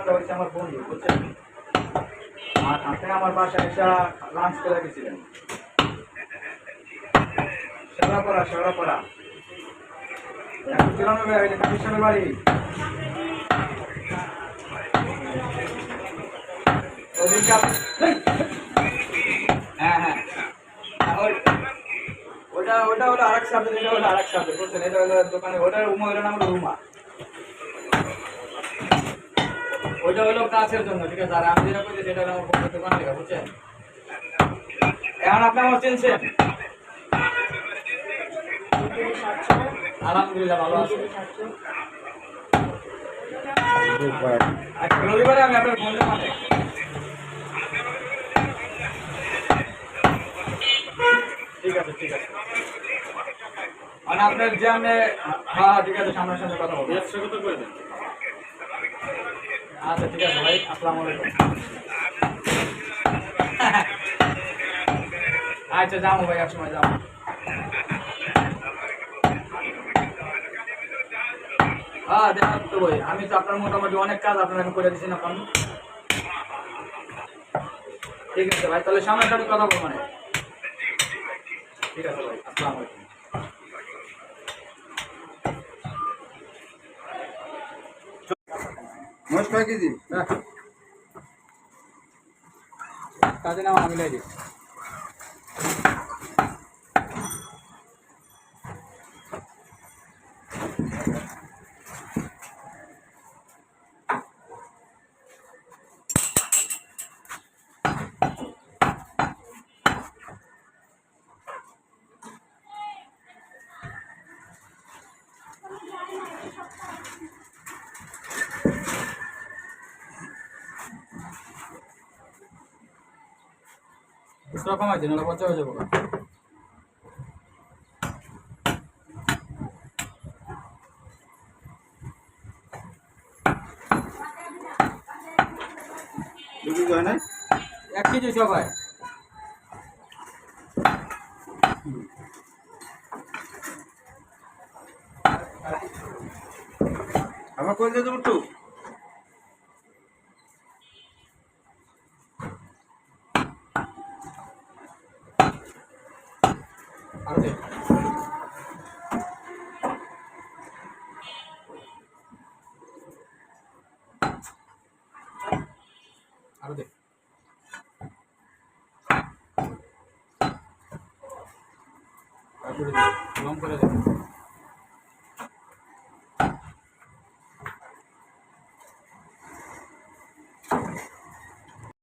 লোকটা হচ্ছে আমার বন্ধু, বুঝছেন? আর আপনি আমার বাসায় এসে লাঞ্চ করে গেছিলেন। শেওড়াপাড়া এখন বাড়ি ওদিনকে হ্যাঁ হ্যাঁ, ওটা ওটা হলো আরেক সাবজেক্ট, এটা হলো আরেক সাবজেক্ট, বুঝছেন? এটা হলো দোকানে, ওটার ওটার নাম হলো রুমা। ওইটা হলো কাছের জন্য, ঠিক আছে? আর আমি যেটা করছি সেটা হলো আমার বন্ধুর দোকান থেকে, বুঝছেন? এখন আপনি আমার চিনছেন? আলহামদুলিল্লাহ ভালো আছে। আচ্ছা, রবিবারে আমি আপনার বন্ধু মানে ঠিক আছে ঠিক আছে, মানে আপনার যে আমি হ্যাঁ ঠিক আছে, সামনাসামনি কথা বলবো। আচ্ছা ঠিক আছে ভাই, আসসালামু আলাইকুম। আচ্ছা যাবো ভাই, এক সময় যাবো। হ্যাঁ দেখেন তো ভাই, আমি তো আপনার মোটামুটি অনেক কাজ আপনার আমি করে দিচ্ছি না এখন। ঠিক আছে ভাই, তাহলে সামনাসামনি কথা বলবো মানে। ঠিক আছে ভাই, আসসালামু আলাইকুম। মোষ কয় কেজি? কাজে নাম আমি লাই দিচ্ছি। কমাই দিন, ওরা পচা হয়ে যাবো। দু কেজি হয় না? 1 কেজি সবাই। আমার কোন দিয়ে দেবো একটু? আরো দে, আরো দে, তারপরে দে, লং করে দে।